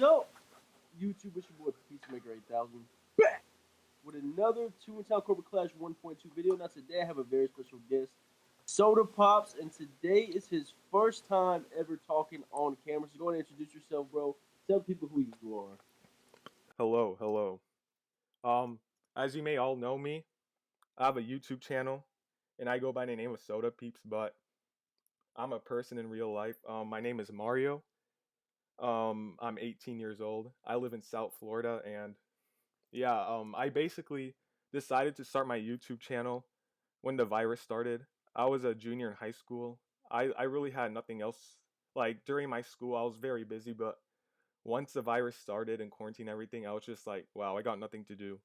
up, YouTube? It's your boy pizzamaker8000 back with another Toontown Corporate Clash 1.2 video. Now today I have a very special guest, SodaPeeps, and today is his first time ever talking on camera. So go ahead and introduce yourself, bro. Tell people who you are. Hello, hello. Um, as you may all know me, I have a YouTube channel and I go by the name of SodaPeeps, but I'm a person in real life. My name is Mario. I'm 18 years old. I live in South Florida and yeah, I basically decided to start my YouTube channel when the virus started. I was a junior in high school. I really had nothing else. Like during my school, I was very busy, but once the virus started and quarantine and everything, I was just like, wow, I got nothing to do.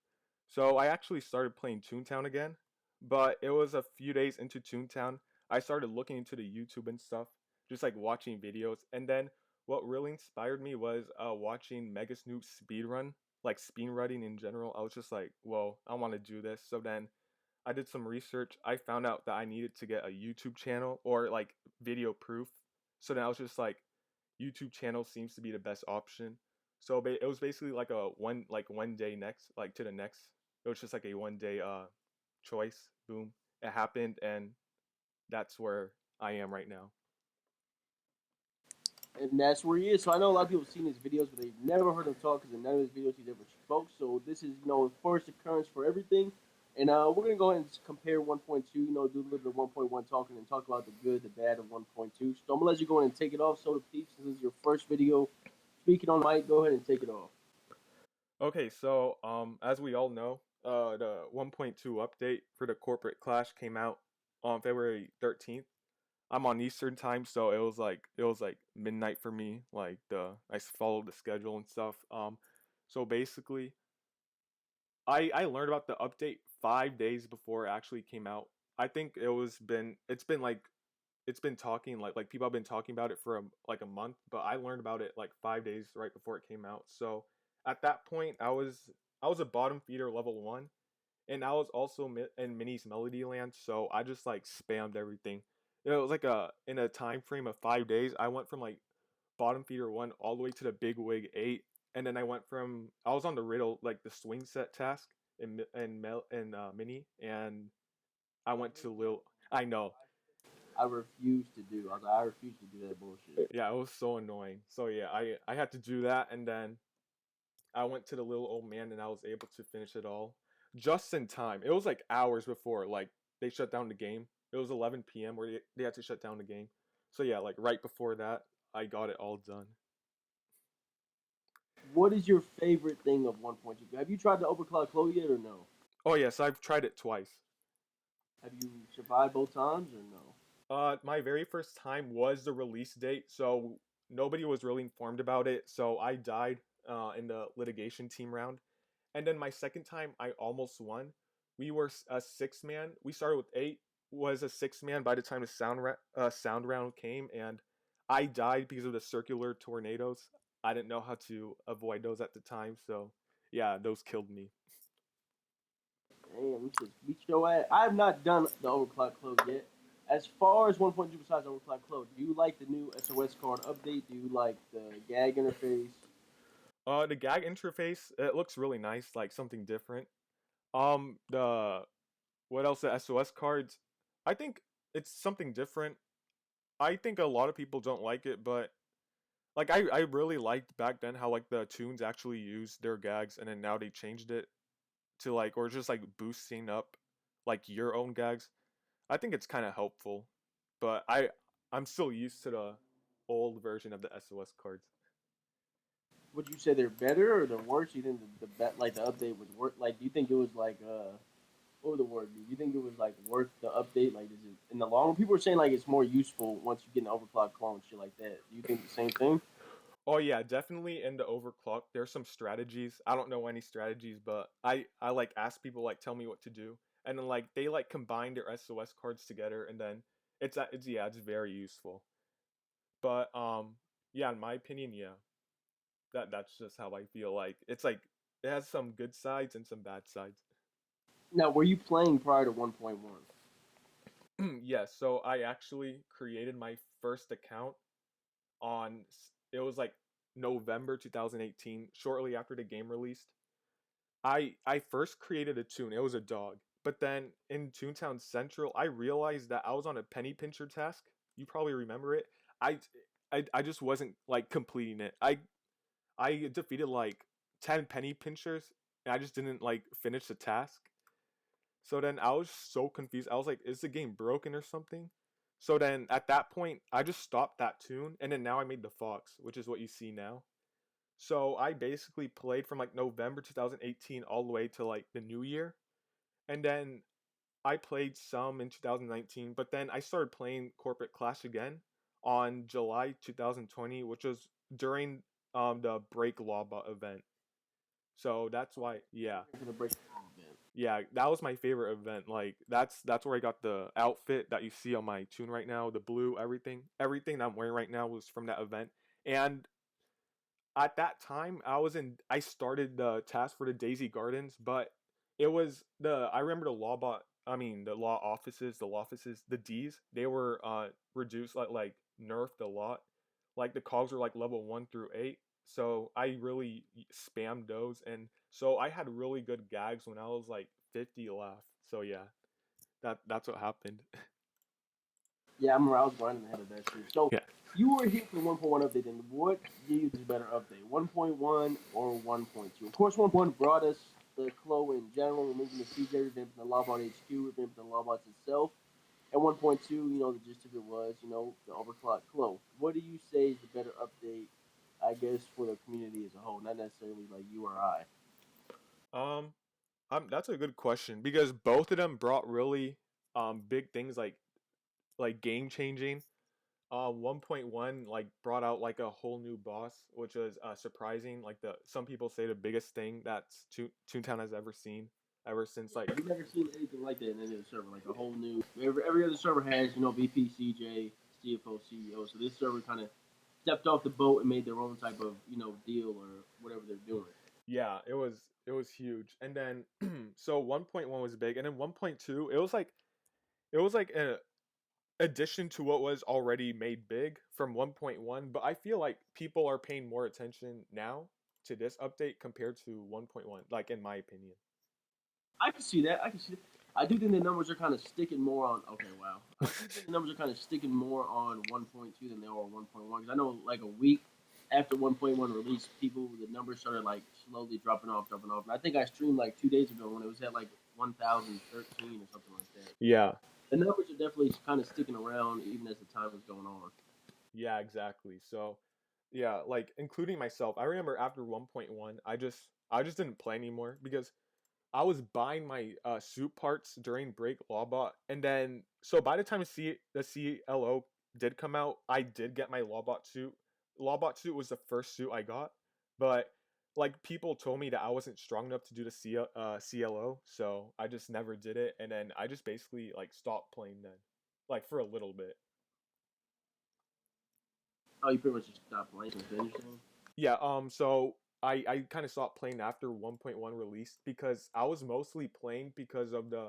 So I actually started playing Toontown again, but it was a few days into Toontown. I started looking into the YouTube and stuff, just like watching videos. And then what really inspired me was watching Mega Snoop speedrun, like speedrunning in general. I was just like, whoa, I want to do this. So then I did some research. I found out that I needed to get a YouTube channel or like video proof. So then I was just like, YouTube channel seems to be the best option. So it was basically like a one day next like to the next. It was just like a 1 day choice. Boom, it happened, and that's where I am right now. And that's where he is. So I know a lot of people have seen his videos, but they've never heard him talk because in none of his videos he's ever spoke. So this is, first occurrence for everything. And we're going to go ahead and compare 1.2, do a little bit of 1.1 talking and talk about the good, the bad of 1.2. So I'm going to let you go ahead and take it off. SodaPeeps, since this is your first video speaking on mic, go ahead and take it off. Okay, so as we all know, the 1.2 update for the Corporate Clash came out on February 13th. I'm on Eastern time, so it was like midnight for me. Like I followed the schedule and stuff. So basically, I learned about the update 5 days before it actually came out. I think it's been talking like people have been talking about it for like a month, but I learned about it like 5 days right before it came out. So at that point, I was a bottom feeder level 1, and I was also in Mini's Melody Land, so I just like spammed everything. It was like in a time frame of 5 days, I went from like bottom feeder 1 all the way to the big wig 8, and then I was on the riddle like the swing set task in Mini, and I went to Lil. I know, I refuse to do. I refuse to do that bullshit. yeah, it was so annoying. So yeah, I had to do that, and then I went to the little old man, and I was able to finish it all just in time. It was like hours before like they shut down the game. It was 11 p.m. where they had to shut down the game. So yeah, like right before that, I got it all done. What is your favorite thing of 1.2? Have you tried the overclock flow yet or no? Oh yes, I've tried it twice. Have you survived both times or no? My very first time was the release date, so nobody was really informed about it. So I died in the litigation team round, and then my second time I almost won. We were a 6 man. We started with 8. Was a 6 man by the time the sound round came, and I died because of the circular tornadoes. I didn't know how to avoid those at the time, so yeah, those killed me. Damn, just beat your ass. I have not done the overclock close yet. As far as 1.2 besides overclock close, do you like the new SOS card update? Do you like the gag interface? The gag interface, it looks really nice, like something different. The what else? The SOS cards. I think it's something different. I think a lot of people don't like it, but like I really liked back then how like the tunes actually used their gags, and then now they changed it to like or just like boosting up like your own gags. I think it's kind of helpful, but I'm still used to the old version of the SOS cards. Would you say they're better or they're worse? You think like the update was worth? Like, do you think it was like what would the word be? Do you think it was like worth the update? Like, is it in the long run? People are saying like it's more useful once you get an overclock clone, shit like that. Do you think the same thing? Oh yeah, definitely in the overclock. There's some strategies. I don't know any strategies, but I like ask people like tell me what to do, and then like they like combine their SOS cards together, and then it's yeah, it's very useful. But yeah, in my opinion, yeah, that's just how I feel. Like it's like it has some good sides and some bad sides. Now, were you playing prior to 1.1? Yes, so I actually created my first account it was like November 2018, shortly after the game released. I first created a toon. It was a dog. But then in Toontown Central, I realized that I was on a penny pincher task. You probably remember it. I I just wasn't like completing it. I defeated like 10 penny pinchers and I just didn't like finish the task. So then I was so confused. I was like, is the game broken or something? So then at that point, I just stopped that toon and then now I made the fox, which is what you see now. So I basically played from like November 2018 all the way to like the new year. And then I played some in 2019, but then I started playing Corporate Clash again on July 2020, which was during the Break Lawbot event. So that's why, yeah. For the break event. Yeah, that was my favorite event. Like that's where I got the outfit that you see on my tune right now, the blue, everything. Everything that I'm wearing right now was from that event. And at that time I started the task for the Daisy Gardens, but it was the I remember the the law offices, the D's, they were reduced, like nerfed a lot. Like the cogs were like level 1 through 8. So I really spammed those, and so I had really good gags when I was like 50 left. So yeah, that's what happened. Yeah, I remember I was grinding ahead of that too. So Yeah. you were here for the 1.1 update, and what do you think is better update, 1.1 or 1.2? Of course, 1.1 brought us the Clo in general, removing the CJ, revamping the Lawbot HQ, revamping the Lawbots itself. And 1.2, the gist of it was, the overclock Clo. What do you say is the better update, I guess, for the community as a whole, not necessarily like you or I? Um that's a good question because both of them brought really big things like game changing. 1.1 like brought out like a whole new boss, which was surprising. Like the some people say the biggest thing that Toontown has ever seen ever since like We've never seen anything like that in any other server, like a whole new. Every other server has, VP, CJ, CFO, CEO. So this server kind of stepped off the boat and made their own type of, deal or whatever they're doing. yeah, it was huge. And then so 1.1 was big, and then 1.2 it was like an addition to what was already made big from 1.1, but I feel like people are paying more attention now to this update compared to 1.1, like in my opinion. I can see that. I can see that. I do think the numbers are kind of sticking more on. Okay, wow. I do think the numbers are kind of sticking more on 1.2 than they are on 1.1 because I know like a week after 1.1 release, the numbers started like slowly dropping off, dropping off. And I think I streamed like 2 days ago when it was at like 1,013 or something like that. Yeah. The numbers are definitely kind of sticking around even as the time was going on. Yeah, exactly. So, yeah, like including myself, I remember after 1.1, I just didn't play anymore because I was buying my suit parts during Break Lawbot, and then so by the time the CLO did come out, I did get my Lawbot suit. Lawbot suit was the first suit I got, but like people told me that I wasn't strong enough to do the CLO, so I just never did it, and then I just basically like stopped playing then, like for a little bit. Oh, you pretty much just stopped playing. Is that what you're saying? Yeah, so I kind of stopped playing after 1.1 released because I was mostly playing because of the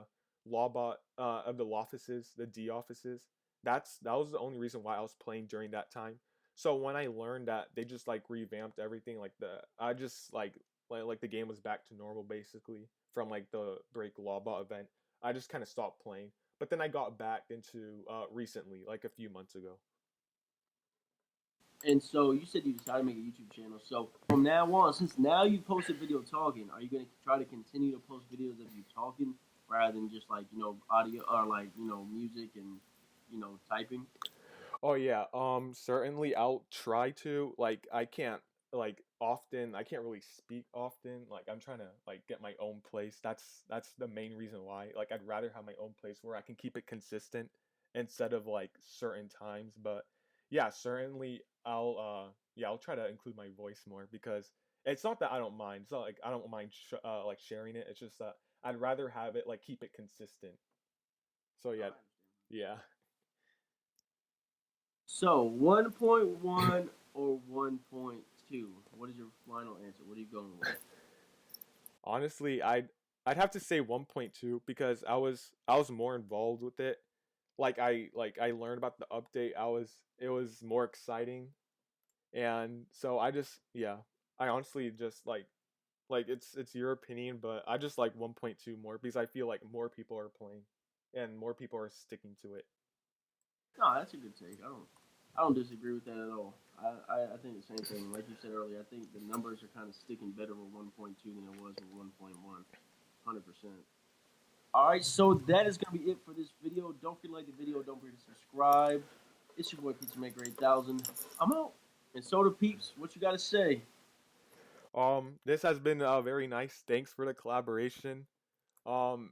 Lawbot of the law offices, the D offices. That was the only reason why I was playing during that time. So when I learned that they just like revamped everything, like the I just like the game was back to normal basically from like the Break Lawbot event. I just kind of stopped playing. But then I got back into recently, like a few months ago. And so you said you decided to make a YouTube channel. So from now on, since now you posted video talking, are you going to try to continue to post videos of you talking rather than just like audio or like music and typing? Oh yeah, certainly I'll try to. Like I can't like often I can't really speak often. Like I'm trying to like get my own place. That's the main reason why. Like I'd rather have my own place where I can keep it consistent instead of like certain times. But yeah, certainly I'll try to include my voice more because it's not that I don't mind. It's not like I don't mind like sharing it. It's just that I'd rather have it like keep it consistent. So Oh, yeah, I understand. yeah. So 1.1 or 1.2? What is your final answer? What are you going with? Honestly, I'd have to say 1.2 because I was more involved with it. Like I learned about the update. I was it was more exciting. And so I just yeah, I honestly just like it's your opinion, but I just like 1.2 more because I feel like more people are playing and more people are sticking to it. No, that's a good take. I don't disagree with that at all. I think the same thing. Like you said earlier, I think the numbers are kind of sticking better with 1.2 than it was with 1.1. 100%. All right, so that is gonna be it for this video. Don't forget to like the video. Don't forget to subscribe. It's your boy pizzamaker8000. I'm out. And Soda Peeps, what you gotta say? This has been very nice. Thanks for the collaboration. Um,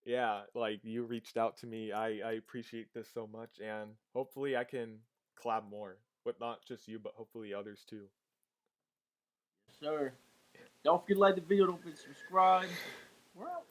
yeah, like you reached out to me. I appreciate this so much, and hopefully I can collab more with not just you, but hopefully others too. Yes, sir. Don't forget to like the video. Don't forget to subscribe. We're out.